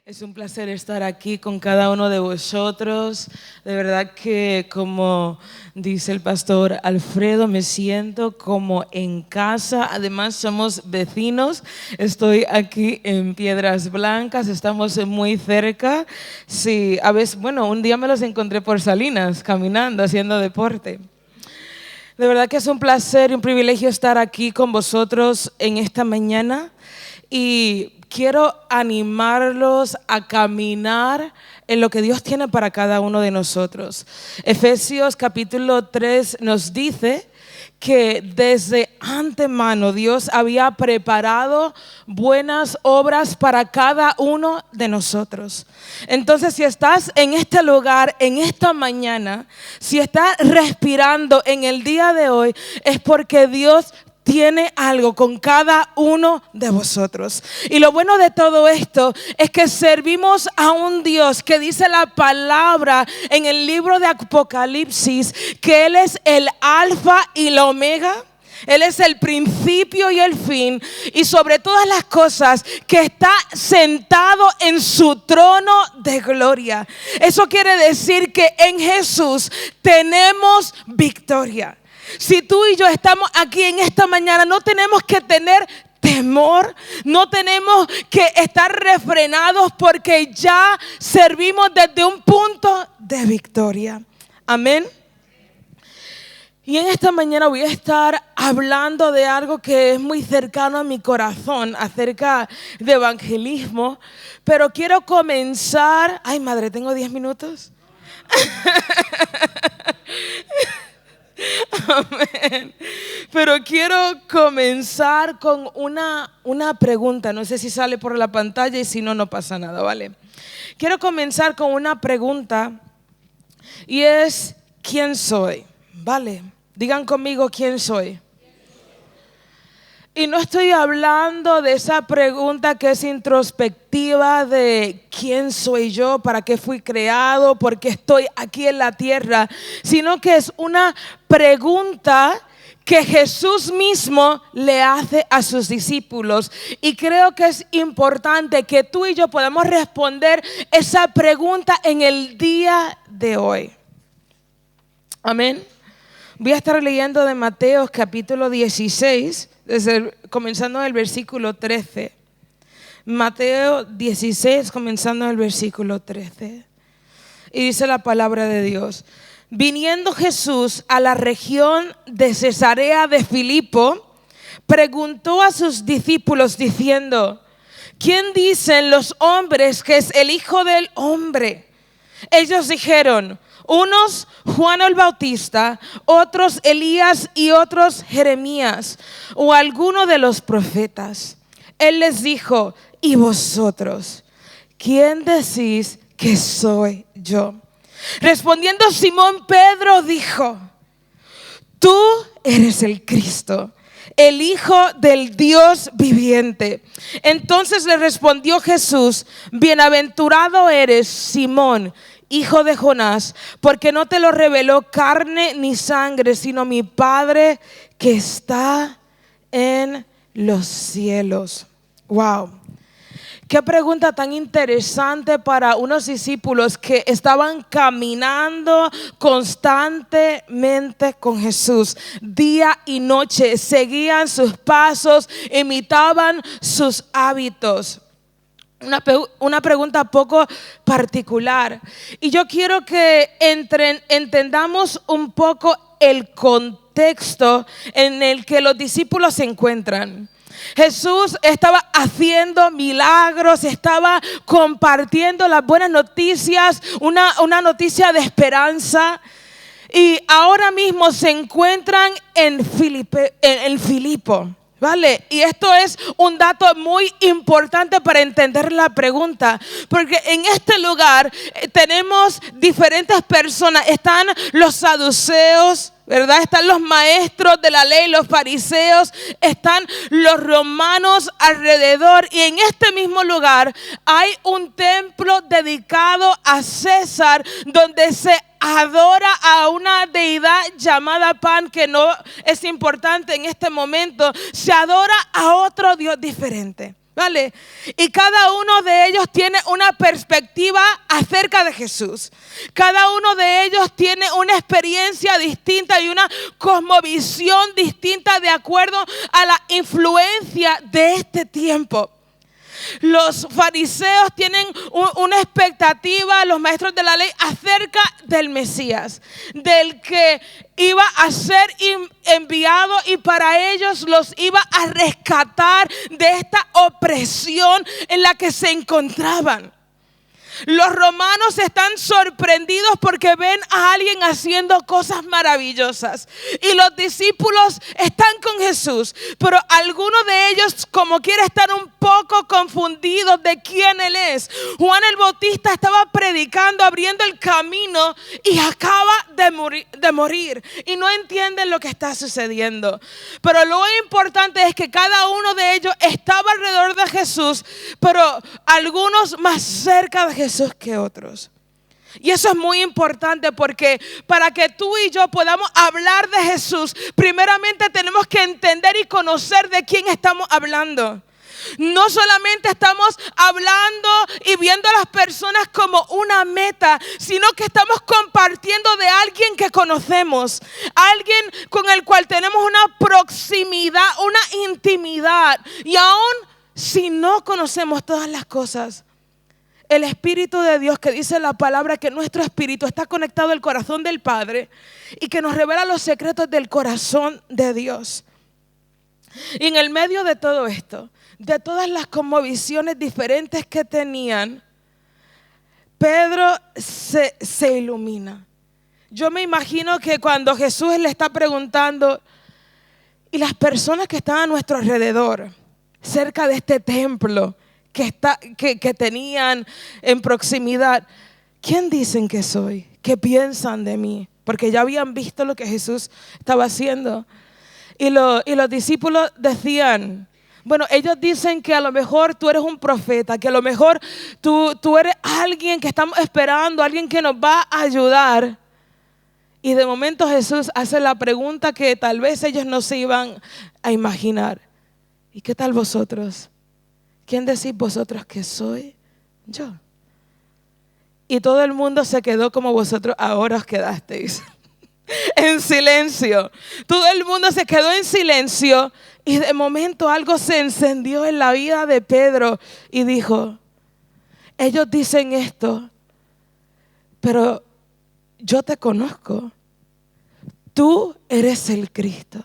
Es un placer estar aquí con cada uno de vosotros. De verdad que, como dice el pastor Alfredo, me siento como en casa. Además, somos vecinos. Estoy aquí en Piedras Blancas, estamos muy cerca. Sí, a veces, un día me los encontré por Salinas, caminando, haciendo deporte. De verdad que es un placer y un privilegio estar aquí con vosotros en esta mañana. Y quiero animarlos a caminar en lo que Dios tiene para cada uno de nosotros. Efesios capítulo 3 nos dice que desde antemano Dios había preparado buenas obras para cada uno de nosotros. Entonces, si estás en este lugar, en esta mañana, si estás respirando en el día de hoy, es porque Dios tiene algo con cada uno de vosotros. Y lo bueno de todo esto es que servimos a un Dios que dice la palabra en el libro de Apocalipsis que Él es el alfa y la omega. Él es el principio y el fin, y sobre todas las cosas que está sentado en su trono de gloria. Eso quiere decir que en Jesús tenemos victoria. Si tú y yo estamos aquí en esta mañana, no tenemos que tener temor, no tenemos que estar refrenados porque ya servimos desde un punto de victoria. Amén. Y en esta mañana voy a estar hablando de algo que es muy cercano a mi corazón, acerca de evangelismo. Pero quiero comenzar. Ay, madre, ¿tengo 10 minutos? Amén. Pero quiero comenzar con una pregunta. No sé si sale por la pantalla, y si no, no pasa nada, ¿vale? Quiero comenzar con una pregunta, y es: ¿quién soy? ¿Vale? Digan conmigo: ¿quién soy? Y no estoy hablando de esa pregunta que es introspectiva de quién soy yo, para qué fui creado, por qué estoy aquí en la tierra, sino que es una pregunta que Jesús mismo le hace a sus discípulos. Y creo que es importante que tú y yo podamos responder esa pregunta en el día de hoy. Amén. Voy a estar leyendo de Mateo capítulo 16, comenzando en el versículo 13. Mateo 16, comenzando en el versículo 13. Y dice la palabra de Dios: viniendo Jesús a la región de Cesarea de Filipo, preguntó a sus discípulos diciendo: ¿quién dicen los hombres que es el Hijo del Hombre? Ellos dijeron: unos Juan el Bautista, otros Elías y otros Jeremías o alguno de los profetas. Él les dijo: ¿y vosotros? ¿Quién decís que soy yo? Respondiendo Simón Pedro dijo: tú eres el Cristo, el Hijo del Dios viviente. Entonces le respondió Jesús: bienaventurado eres, Simón, hijo de Jonás, porque no te lo reveló carne ni sangre, sino mi Padre que está en los cielos. Wow. Qué pregunta tan interesante para unos discípulos que estaban caminando constantemente con Jesús, día y noche, seguían sus pasos, imitaban sus hábitos. Una pregunta poco particular, y yo quiero que entendamos un poco el contexto en el que los discípulos se encuentran. Jesús estaba haciendo milagros, estaba compartiendo las buenas noticias, una noticia de esperanza. Y ahora mismo se encuentran en Filipo. Vale, y esto es un dato muy importante para entender la pregunta, porque en este lugar tenemos diferentes personas. Están los saduceos, ¿verdad? Están los maestros de la ley, los fariseos, están los romanos alrededor, y en este mismo lugar hay un templo dedicado a César, donde se adora a una deidad llamada Pan, que no es importante en este momento. Se adora a otro Dios diferente. ¿vale? Y cada uno de ellos tiene una perspectiva acerca de Jesús. Cada uno de ellos tiene una experiencia distinta y una cosmovisión distinta de acuerdo a la influencia de este tiempo. Los fariseos tienen una expectativa, los maestros de la ley, acerca del Mesías, del que iba a ser enviado y para ellos los iba a rescatar de esta opresión en la que se encontraban. Los romanos están sorprendidos porque ven a alguien haciendo cosas maravillosas. Y los discípulos están con Jesús, pero algunos de ellos como quiera están un poco confundidos de quién Él es. Juan el Bautista estaba predicando, abriendo el camino y acaba de morir. Y no entienden lo que está sucediendo. Pero lo importante es que cada uno de ellos estaba alrededor de Jesús, pero algunos más cerca de Jesús que otros. Y eso es muy importante porque para que tú y yo podamos hablar de Jesús, primeramente tenemos que entender y conocer de quién estamos hablando. No solamente estamos hablando y viendo a las personas como una meta, sino que estamos compartiendo de alguien que conocemos, alguien con el cual tenemos una proximidad, una intimidad. Y aún si no conocemos todas las cosas, el Espíritu de Dios, que dice la palabra que nuestro espíritu está conectado al corazón del Padre y que nos revela los secretos del corazón de Dios. Y en el medio de todo esto, de todas las cosmovisiones diferentes que tenían, Pedro se ilumina. Yo me imagino que cuando Jesús le está preguntando, y las personas que están a nuestro alrededor, cerca de este templo, que tenían en proximidad, ¿quién dicen que soy? ¿Qué piensan de mí? Porque ya habían visto lo que Jesús estaba haciendo. Y los discípulos decían, bueno, ellos dicen que a lo mejor tú eres un profeta, que a lo mejor tú eres alguien que estamos esperando, alguien que nos va a ayudar. Y de momento Jesús hace la pregunta que tal vez ellos no se iban a imaginar. ¿Y qué tal vosotros? ¿Quién decís vosotros que soy? Yo. Y todo el mundo se quedó como vosotros ahora os quedasteis. En silencio. Todo el mundo se quedó en silencio y de momento algo se encendió en la vida de Pedro y dijo, ellos dicen esto, pero yo te conozco. Tú eres el Cristo,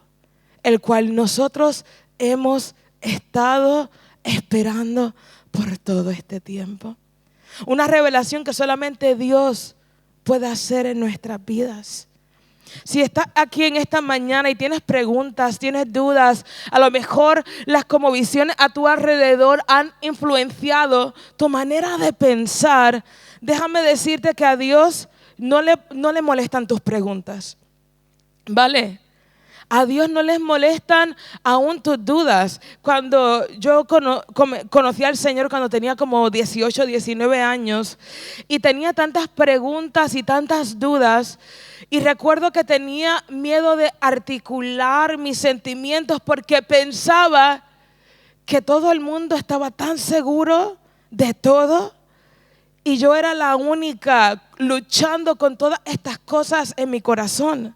el cual nosotros hemos estado esperando por todo este tiempo. Una revelación que solamente Dios puede hacer en nuestras vidas. Si estás aquí en esta mañana y tienes preguntas, tienes dudas, a lo mejor las cosmovisiones a tu alrededor han influenciado tu manera de pensar, déjame decirte que a Dios no le molestan tus preguntas, ¿vale? A Dios no les molestan aún tus dudas. Cuando yo conocí al Señor cuando tenía como 18, 19 años y tenía tantas preguntas y tantas dudas, y recuerdo que tenía miedo de articular mis sentimientos porque pensaba que todo el mundo estaba tan seguro de todo y yo era la única luchando con todas estas cosas en mi corazón.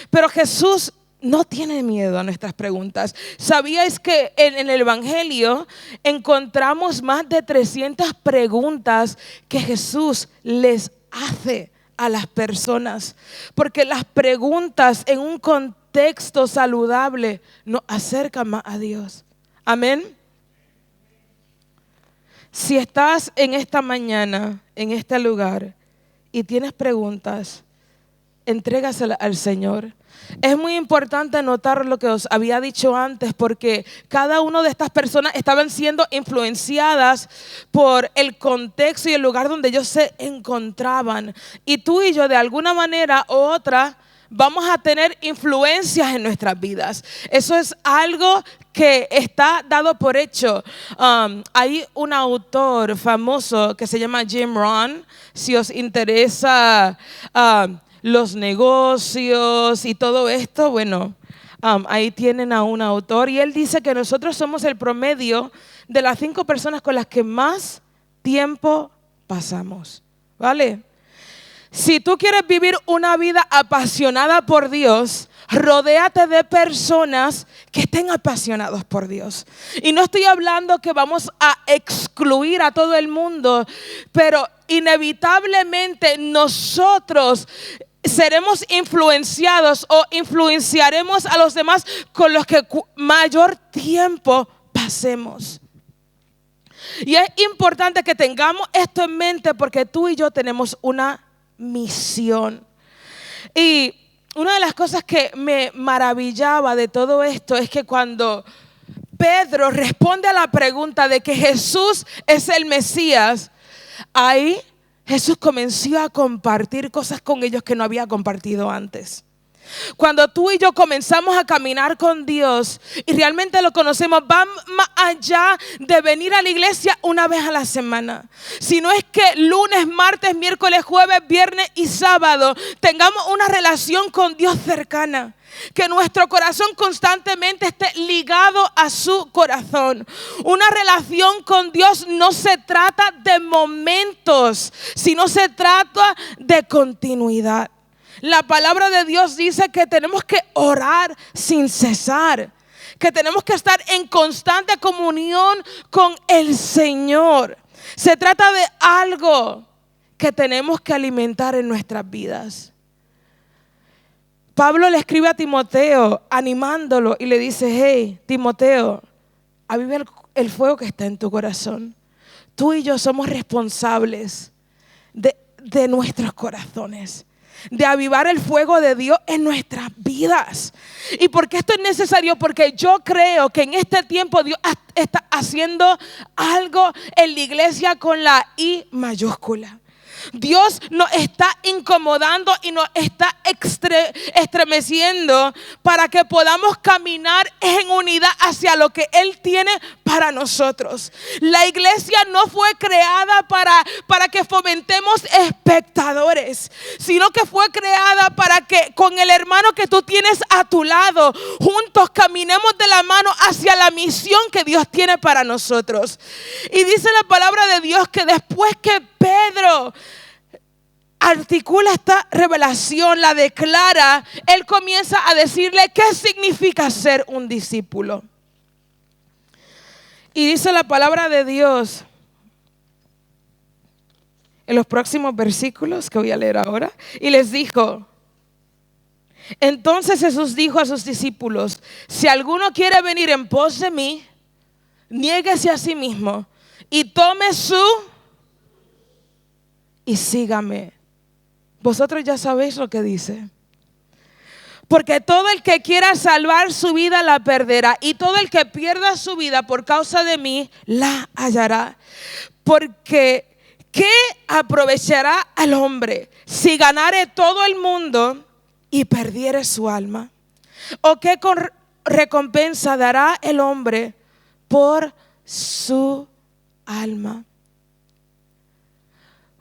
Pero Jesús no tiene miedo a nuestras preguntas. ¿Sabíais que en el Evangelio encontramos más de 300 preguntas que Jesús les hace a las personas? Porque las preguntas en un contexto saludable nos acercan más a Dios. Amén. Si estás en esta mañana, en este lugar, y tienes preguntas, entrégaselas al Señor. Es muy importante notar lo que os había dicho antes, porque cada una de estas personas estaban siendo influenciadas por el contexto y el lugar donde ellos se encontraban. Y tú y yo, de alguna manera u otra, vamos a tener influencias en nuestras vidas. Eso es algo que está dado por hecho. Hay un autor famoso que se llama Jim Rohn. Si os interesa los negocios y todo esto, bueno, ahí tienen a un autor y él dice que nosotros somos el promedio de las 5 personas con las que más tiempo pasamos, ¿vale? Si tú quieres vivir una vida apasionada por Dios, rodéate de personas que estén apasionados por Dios. Y no estoy hablando que vamos a excluir a todo el mundo, pero inevitablemente nosotros seremos influenciados o influenciaremos a los demás con los que mayor tiempo pasemos. Y es importante que tengamos esto en mente porque tú y yo tenemos una misión. Y una de las cosas que me maravillaba de todo esto es que cuando Pedro responde a la pregunta de que Jesús es el Mesías, ahí Jesús comenzó a compartir cosas con ellos que no había compartido antes. Cuando tú y yo comenzamos a caminar con Dios y realmente lo conocemos, va más allá de venir a la iglesia una vez a la semana. Sino es que lunes, martes, miércoles, jueves, viernes y sábado tengamos una relación con Dios cercana. Que nuestro corazón constantemente esté ligado a su corazón. Una relación con Dios no se trata de momentos, sino se trata de continuidad. La palabra de Dios dice que tenemos que orar sin cesar, que tenemos que estar en constante comunión con el Señor. Se trata de algo que tenemos que alimentar en nuestras vidas. Pablo le escribe a Timoteo animándolo y le dice: hey, Timoteo, aviva el fuego que está en tu corazón. Tú y yo somos responsables de nuestros corazones, de avivar el fuego de Dios en nuestras vidas. ¿Y por qué esto es necesario? Porque yo creo que en este tiempo Dios está haciendo algo en la iglesia con la I mayúscula. Dios nos está incomodando y nos está estremeciendo para que podamos caminar en unidad hacia lo que Él tiene para nosotros. La iglesia no fue creada para que fomentemos espectadores, sino que fue creada para que con el hermano que tú tienes a tu lado, juntos caminemos de la mano hacia la misión que Dios tiene para nosotros. Y dice la palabra de Dios que después que Pedro articula esta revelación, la declara, él comienza a decirle qué significa ser un discípulo. Y dice la palabra de Dios en los próximos versículos que voy a leer ahora, y les dijo: entonces Jesús dijo a sus discípulos: si alguno quiere venir en pos de mí, niéguese a sí mismo y tome y sígame. Vosotros ya sabéis lo que dice. Porque todo el que quiera salvar su vida la perderá, y todo el que pierda su vida por causa de mí la hallará. Porque ¿qué aprovechará al hombre si ganare todo el mundo y perdiere su alma? ¿O qué recompensa dará el hombre por su alma?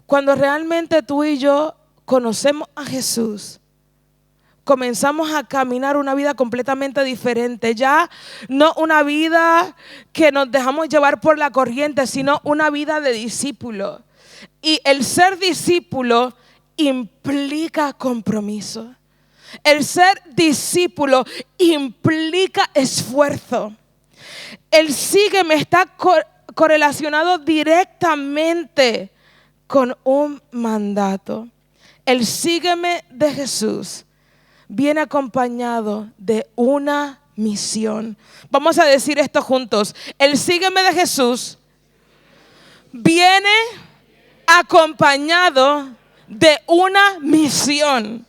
Cuando realmente tú y yo conocemos a Jesús, comenzamos a caminar una vida completamente diferente. Ya no una vida que nos dejamos llevar por la corriente, sino una vida de discípulo. Y el ser discípulo implica compromiso. El ser discípulo implica esfuerzo. El sígueme está correlacionado directamente con un mandato. El sígueme de Jesús viene acompañado de una misión. Vamos a decir esto juntos. El sígueme de Jesús viene acompañado de una misión.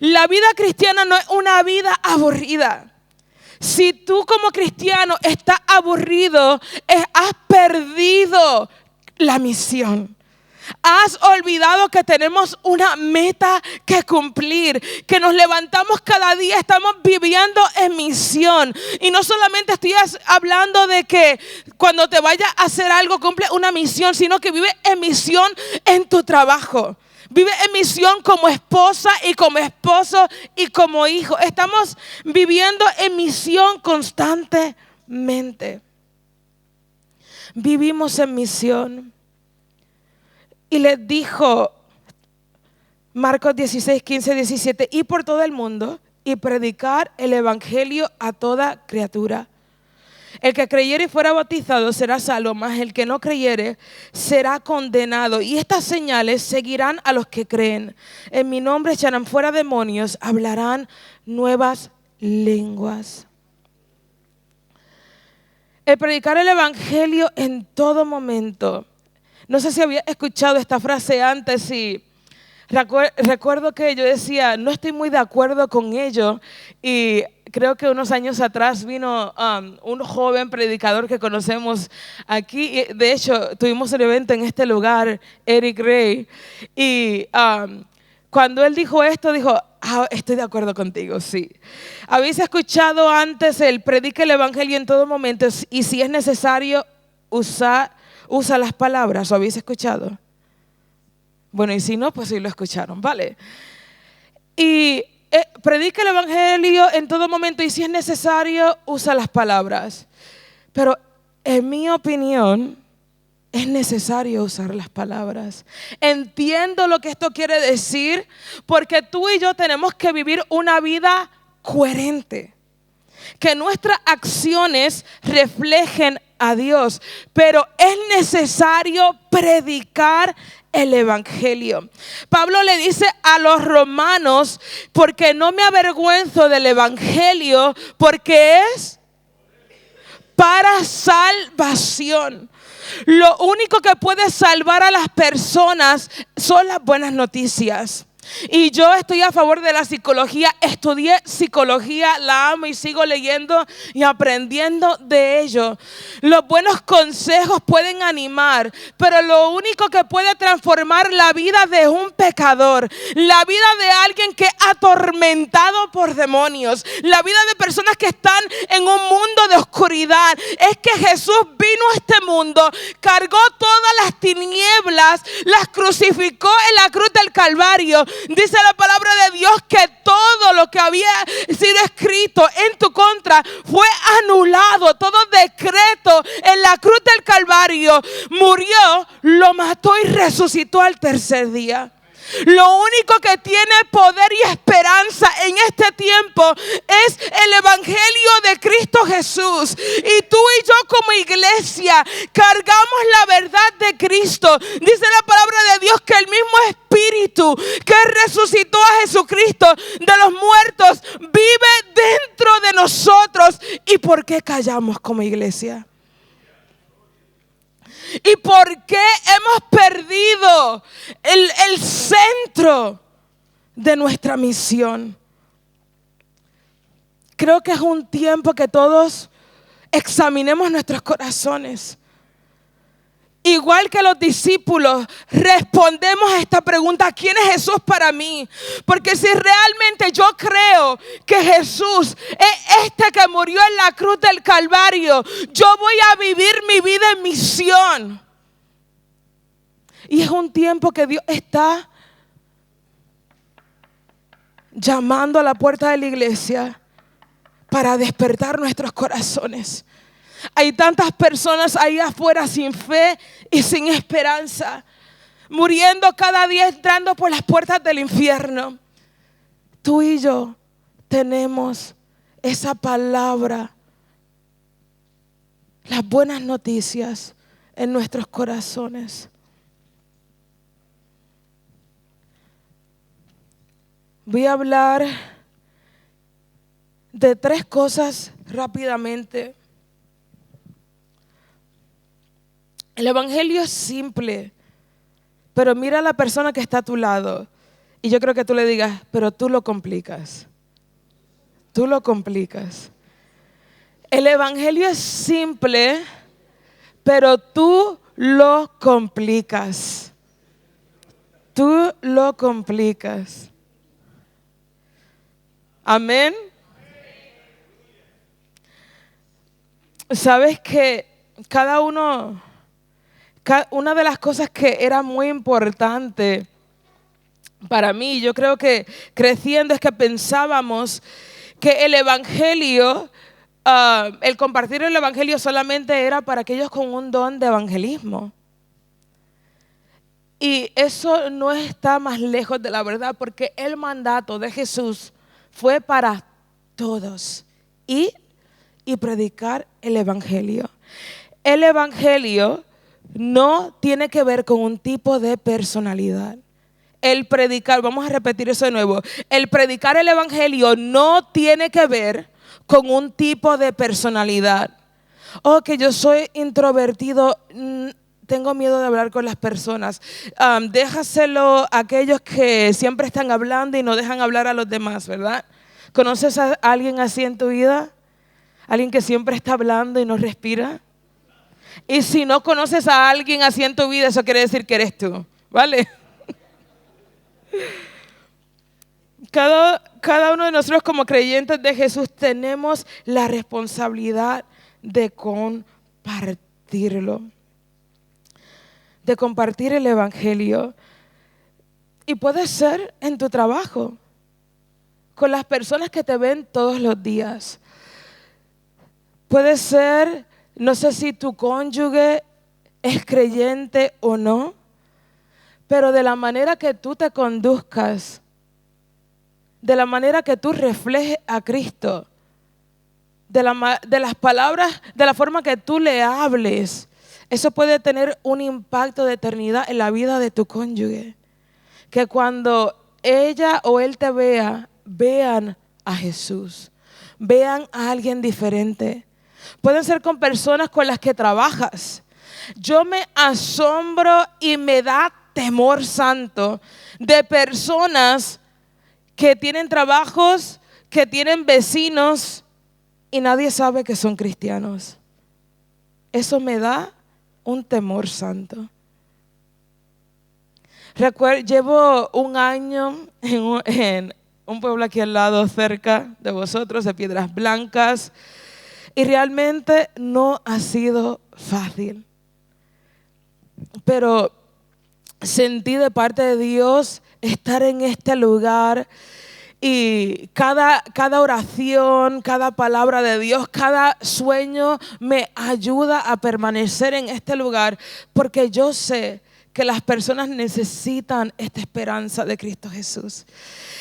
La vida cristiana no es una vida aburrida. Si tú como cristiano estás aburrido, has perdido la misión. Has olvidado que tenemos una meta que cumplir, que nos levantamos cada día, estamos viviendo en misión. Y no solamente estoy hablando de que cuando te vayas a hacer algo cumple una misión, sino que vive en misión en tu trabajo. Vive en misión como esposa y como esposo y como hijo. Estamos viviendo en misión constantemente. vivimos en misión. Y les dijo, Marcos 16, 15, 17, ir por todo el mundo y predicar el evangelio a toda criatura. El que creyere y fuera bautizado será salvo, mas el que no creyere será condenado. Y estas señales seguirán a los que creen. En mi nombre echarán fuera demonios, hablarán nuevas lenguas. El predicar el evangelio en todo momento. No sé si había escuchado esta frase antes y recuerdo que yo decía, no estoy muy de acuerdo con ello. Y creo que unos años atrás vino un joven predicador que conocemos aquí. De hecho, tuvimos un evento en este lugar, Eric Ray. Y cuando él dijo esto, dijo, estoy de acuerdo contigo, sí. ¿Habéis escuchado antes el predica el evangelio en todo momento y si es necesario usa las palabras? ¿Lo habéis escuchado? Bueno, y si no, pues sí lo escucharon, ¿vale? Y predica el evangelio en todo momento y si es necesario, usa las palabras. Pero en mi opinión, es necesario usar las palabras. Entiendo lo que esto quiere decir, porque tú y yo tenemos que vivir una vida coherente. Que nuestras acciones reflejen a Dios, pero es necesario predicar el evangelio. Pablo le dice a los romanos, porque no me avergüenzo del evangelio, porque es para salvación. Lo único que puede salvar a las personas son las buenas noticias. Y yo estoy a favor de la psicología, estudié psicología, la amo y sigo leyendo y aprendiendo de ello. Los buenos consejos pueden animar, pero lo único que puede transformar la vida de un pecador, la vida de alguien que es atormentado por demonios, la vida de personas que están en un mundo de oscuridad, es que Jesús vino a este mundo, cargó todas las tinieblas, las crucificó en la cruz del Calvario. Dice la palabra de Dios que todo lo que había sido escrito en tu contra fue anulado. Todo decreto en la cruz del Calvario murió, lo mató y resucitó al tercer día. Lo único que tiene poder y esperanza en este tiempo es el evangelio de Cristo Jesús. Y tú y yo como iglesia cargamos la verdad de Cristo. Dice la palabra de Dios que el mismo Espíritu que resucitó a Jesucristo de los muertos vive dentro de nosotros. ¿Y por qué callamos como iglesia? ¿Y por qué hemos perdido el centro de nuestra misión? Creo que es un tiempo que todos examinemos nuestros corazones. Igual que los discípulos, respondemos a esta pregunta: ¿quién es Jesús para mí? Porque si realmente yo creo que Jesús es este que murió en la cruz del Calvario, yo voy a vivir mi vida en misión. Y es un tiempo que Dios está llamando a la puerta de la iglesia para despertar nuestros corazones. Hay tantas personas ahí afuera sin fe y sin esperanza, muriendo cada día, entrando por las puertas del infierno. Tú y yo tenemos esa palabra, las buenas noticias en nuestros corazones. Voy a hablar de 3 cosas rápidamente. El evangelio es simple, pero mira a la persona que está a tu lado y yo creo que tú le digas: pero tú lo complicas. Tú lo complicas. El evangelio es simple, pero tú lo complicas. Tú lo complicas. Amén. Sabes que una de las cosas que era muy importante para mí, yo creo que creciendo, es que pensábamos que el evangelio el compartir el evangelio solamente era para aquellos con un don de evangelismo. Y eso no está más lejos de la verdad, porque el mandato de Jesús fue para todos. Ir y predicar el evangelio. El evangelio no tiene que ver con un tipo de personalidad. El predicar, vamos a repetir eso de nuevo. El predicar el evangelio no tiene que ver con un tipo de personalidad. Oh, que yo soy introvertido, tengo miedo de hablar con las personas. Déjaselo a aquellos que siempre están hablando y no dejan hablar a los demás, ¿verdad? ¿Conoces a alguien así en tu vida? ¿Alguien que siempre está hablando y no respira? Y si no conoces a alguien así en tu vida, eso quiere decir que eres tú, ¿vale? Cada uno de nosotros como creyentes de Jesús tenemos la responsabilidad de compartirlo, de compartir el evangelio. Y puede ser en tu trabajo, con las personas que te ven todos los días. Puede ser, no sé si tu cónyuge es creyente o no, pero de la manera que tú te conduzcas, de la manera que tú reflejes a Cristo, de las palabras, de la forma que tú le hables, eso puede tener un impacto de eternidad en la vida de tu cónyuge. Que cuando ella o él te vea, vean a Jesús, vean a alguien diferente. Pueden ser con personas con las que trabajas. Yo me asombro y me da temor santo de personas que tienen trabajos, que tienen vecinos y nadie sabe que son cristianos. Eso me da un temor santo. Llevo un año en un pueblo aquí al lado, cerca de vosotros, de Piedras Blancas, y realmente no ha sido fácil. Pero sentí de parte de Dios estar en este lugar y cada oración, cada palabra de Dios, cada sueño me ayuda a permanecer en este lugar, porque yo sé que las personas necesitan esta esperanza de Cristo Jesús.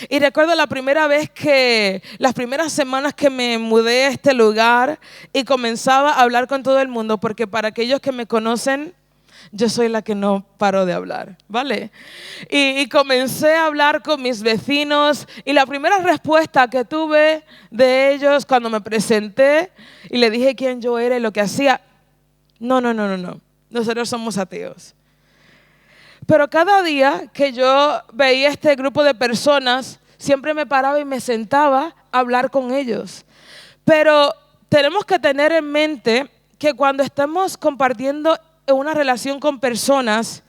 Y recuerdo las primeras semanas que me mudé a este lugar y comenzaba a hablar con todo el mundo, porque para aquellos que me conocen, yo soy la que no paro de hablar, ¿vale? Y comencé a hablar con mis vecinos y la primera respuesta que tuve de ellos cuando me presenté y le dije quién yo era y lo que hacía, no, nosotros somos ateos. Pero cada día que yo veía este grupo de personas, siempre me paraba y me sentaba a hablar con ellos. Pero tenemos que tener en mente que cuando estamos compartiendo una relación con personas,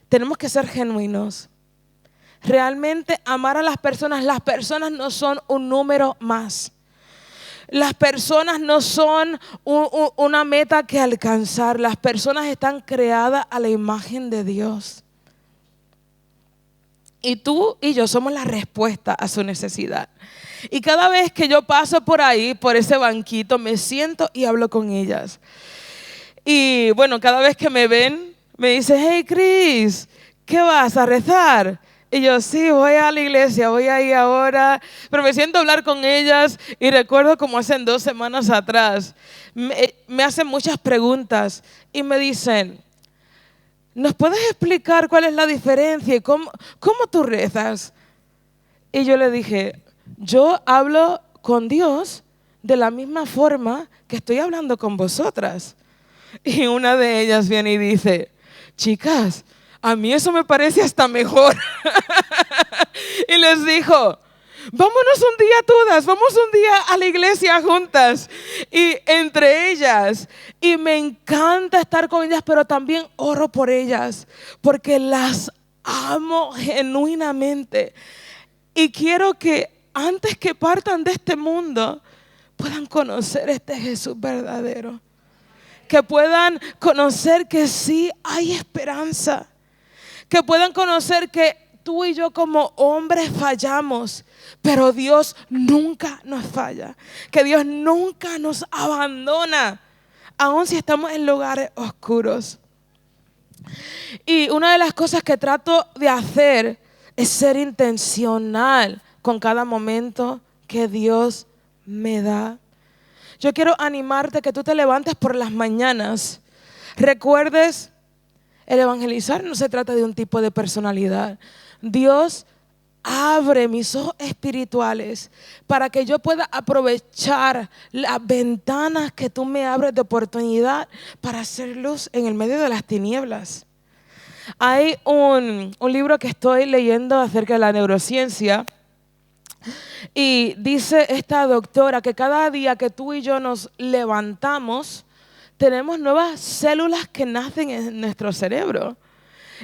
tenemos que ser genuinos. Realmente amar a las personas no son un número más. Las personas no son una meta que alcanzar. Las personas están creadas a la imagen de Dios. Y tú y yo somos la respuesta a su necesidad. Y cada vez que yo paso por ahí, por ese banquito, me siento y hablo con ellas. Y bueno, cada vez que me ven, me dicen, hey Cris, ¿qué vas a rezar? Y yo, sí, voy a la iglesia, voy ahí ahora. Pero me siento a hablar con ellas y recuerdo como hace 2 semanas atrás, me hacen muchas preguntas y me dicen, ¿nos puedes explicar cuál es la diferencia y cómo tú rezas? Y yo le dije, yo hablo con Dios de la misma forma que estoy hablando con vosotras. Y una de ellas viene y dice, chicas, a mí eso me parece hasta mejor. Y les dijo, vámonos un día todas, vamos un día a la iglesia juntas. Y entre ellas, y me encanta estar con ellas, pero también oro por ellas, porque las amo genuinamente. Y quiero que antes que partan de este mundo, puedan conocer este Jesús verdadero. Que puedan conocer que sí hay esperanza. Que puedan conocer que tú y yo como hombres fallamos, pero Dios nunca nos falla, que Dios nunca nos abandona, aun si estamos en lugares oscuros. Y una de las cosas que trato de hacer es ser intencional con cada momento que Dios me da. Yo quiero animarte que tú te levantes por las mañanas. Recuerdes, el evangelizar no se trata de un tipo de personalidad. Dios abre mis ojos espirituales para que yo pueda aprovechar las ventanas que tú me abres de oportunidad para hacer luz en el medio de las tinieblas. Hay un libro que estoy leyendo acerca de la neurociencia y dice esta doctora que cada día que tú y yo nos levantamos, tenemos nuevas células que nacen en nuestro cerebro.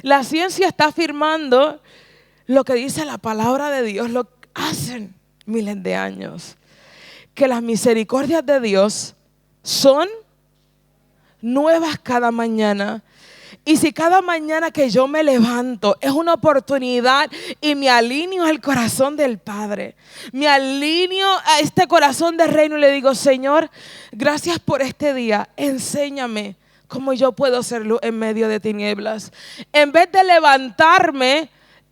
La ciencia está afirmando lo que dice la palabra de Dios, lo que hacen miles de años, que las misericordias de Dios son nuevas cada mañana. Y si cada mañana que yo me levanto es una oportunidad y me alineo al corazón del Padre, me alineo a este corazón del reino y le digo, Señor, gracias por este día, enséñame cómo yo puedo ser luz en medio de tinieblas. En vez de levantarme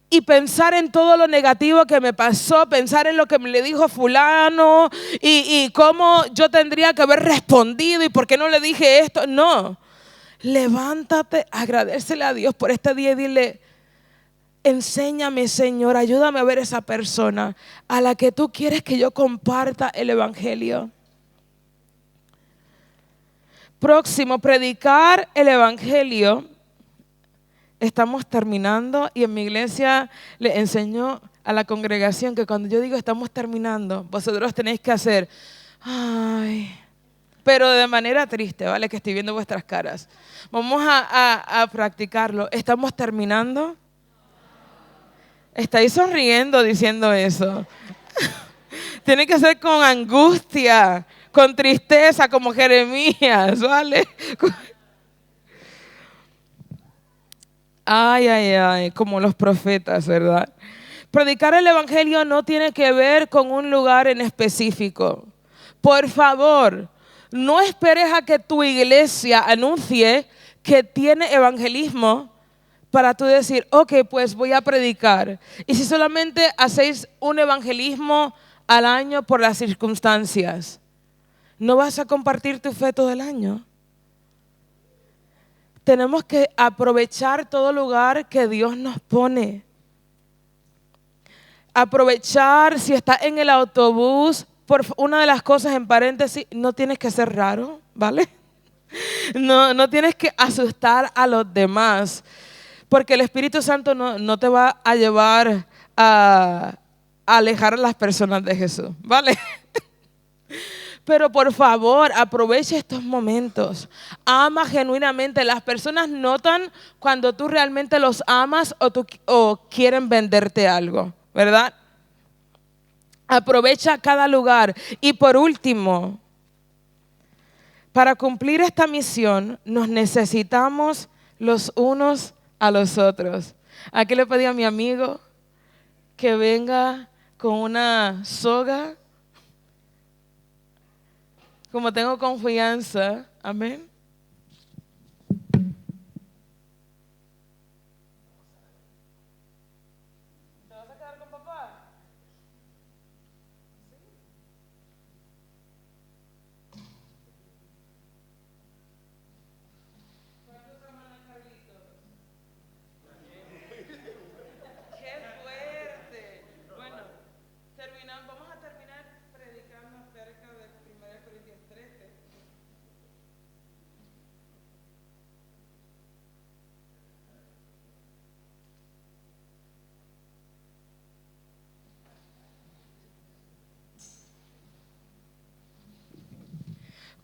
y pensar en todo lo negativo que me pasó, pensar en lo que me le dijo fulano y cómo yo tendría que haber respondido y por qué no le dije esto, no. Levántate, agradécele a Dios por este día y dile, enséñame, Señor, ayúdame a ver esa persona a la que tú quieres que yo comparta el evangelio. Próximo, predicar el evangelio. Estamos terminando y en mi iglesia le enseño a la congregación que cuando yo digo estamos terminando, vosotros tenéis que hacer, ay, pero de manera triste, ¿vale? Que estoy viendo vuestras caras. Vamos a practicarlo. ¿Estamos terminando? Estáis sonriendo diciendo eso. Tiene que ser con angustia, con tristeza, como Jeremías, ¿vale? Ay, ay, ay, como los profetas, ¿verdad? Predicar el evangelio no tiene que ver con un lugar en específico. Por favor, no esperes a que tu iglesia anuncie que tiene evangelismo para tú decir, ok, pues voy a predicar. Y si solamente hacéis un evangelismo al año por las circunstancias, ¿no vas a compartir tu fe todo el año? Tenemos que aprovechar todo lugar que Dios nos pone. Aprovechar si estás en el autobús. Por una de las cosas en paréntesis, no tienes que ser raro, ¿vale? No tienes que asustar a los demás, porque el Espíritu Santo no te va a llevar a alejar a las personas de Jesús, ¿vale? Pero por favor, aprovecha estos momentos. Ama genuinamente. Las personas notan cuando tú realmente los amas o quieren venderte algo, ¿verdad? Aprovecha cada lugar. Y por último, para cumplir esta misión nos necesitamos los unos a los otros. Aquí le pedí a mi amigo que venga con una soga. Como tengo confianza, amén. ¿Te vas a quedar con papá? ¡Qué fuerte! Bueno, vamos a terminar predicando acerca de 1 Corintios 13.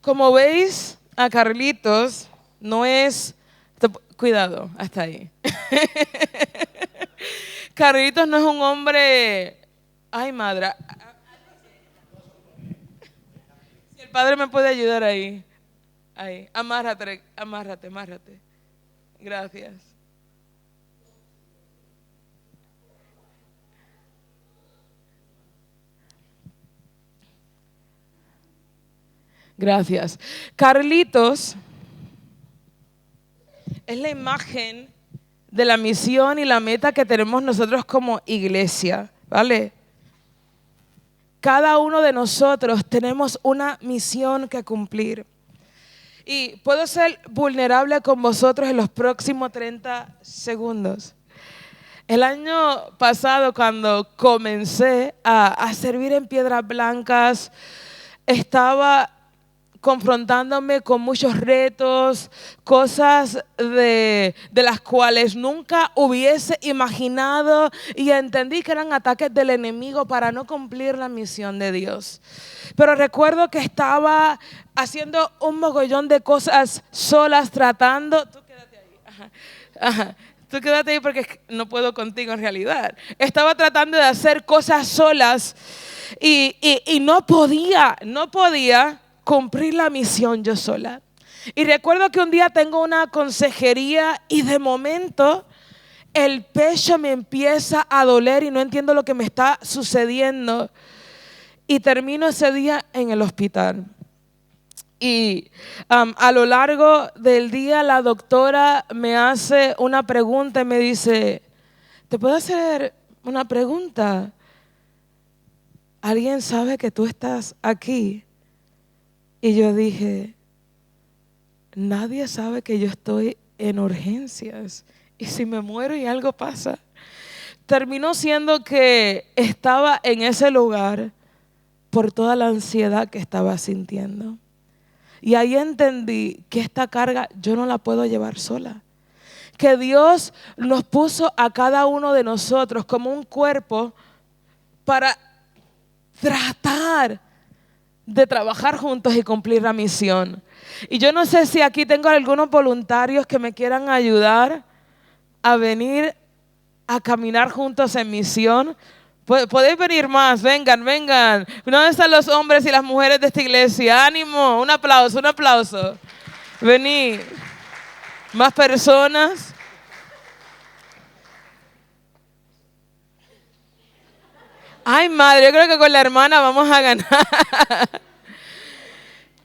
Como veis, a Carlitos no es... Cuidado, hasta ahí. Carlitos no es un hombre... Ay, madre. Si el padre me puede ayudar ahí. Ahí. Amárrate. Gracias. Gracias. Carlitos es la imagen de la misión y la meta que tenemos nosotros como iglesia, ¿vale? Cada uno de nosotros tenemos una misión que cumplir. Y puedo ser vulnerable con vosotros en los próximos 30 segundos. El año pasado, cuando comencé a servir en Piedras Blancas, estaba confrontándome con muchos retos, cosas de las cuales nunca hubiese imaginado, y entendí que eran ataques del enemigo para no cumplir la misión de Dios. Pero recuerdo que estaba haciendo un mogollón de cosas solas, tratando. Tú quédate ahí. Ajá. Tú quédate ahí porque no puedo contigo en realidad. Estaba tratando de hacer cosas solas y no podía cumplir la misión yo sola. Y recuerdo que un día tengo una consejería y de momento el pecho me empieza a doler y no entiendo lo que me está sucediendo. Y termino ese día en el hospital. Y a lo largo del día la doctora me hace una pregunta y me dice, ¿te puedo hacer una pregunta? ¿Alguien sabe que tú estás aquí? Y yo dije, nadie sabe que yo estoy en urgencias. Y si me muero y algo pasa. Terminó siendo que estaba en ese lugar por toda la ansiedad que estaba sintiendo. Y ahí entendí que esta carga yo no la puedo llevar sola. Que Dios nos puso a cada uno de nosotros como un cuerpo para tratar de trabajar juntos y cumplir la misión. Y yo no sé si aquí tengo algunos voluntarios que me quieran ayudar a venir a caminar juntos en misión. Podéis venir más, vengan. ¿Dónde están los hombres y las mujeres de esta iglesia? ¡Ánimo! Un aplauso. Venid. Más personas. Ay, madre, yo creo que con la hermana vamos a ganar.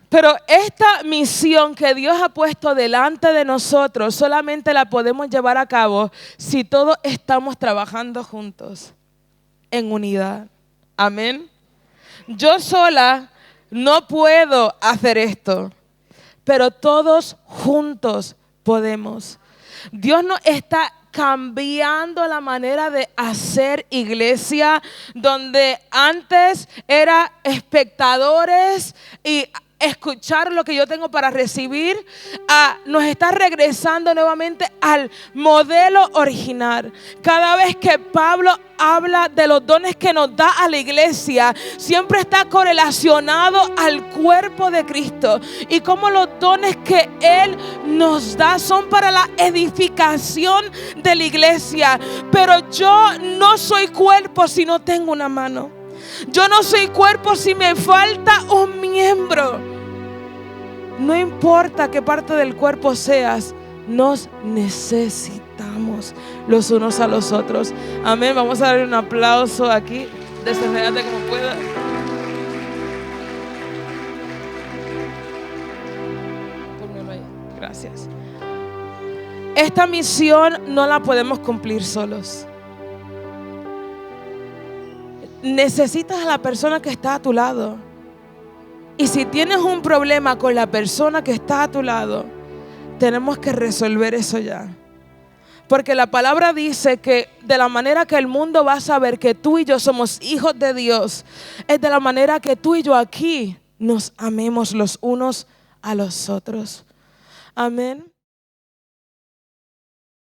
Pero esta misión que Dios ha puesto delante de nosotros solamente la podemos llevar a cabo si todos estamos trabajando juntos, en unidad. Amén. Yo sola no puedo hacer esto, pero todos juntos podemos. Dios nos está cambiando la manera de hacer iglesia, donde antes era espectadores y escuchar lo que yo tengo para recibir, nos está regresando nuevamente al modelo original. Cada vez que Pablo habla de los dones que nos da a la iglesia, siempre está correlacionado al cuerpo de Cristo y cómo los dones que Él nos da son para la edificación de la iglesia. Pero yo no soy cuerpo si no tengo una mano. Yo no soy cuerpo si me falta un miembro. No importa qué parte del cuerpo seas, nos necesitamos los unos a los otros. Amén. Vamos a darle un aplauso aquí. Desenredate como pueda. Pónmelo ahí. Gracias. Esta misión no la podemos cumplir solos. Necesitas a la persona que está a tu lado. Y si tienes un problema con la persona que está a tu lado, tenemos que resolver eso ya. Porque la palabra dice que de la manera que el mundo va a saber que tú y yo somos hijos de Dios, es de la manera que tú y yo aquí nos amemos los unos a los otros. Amén.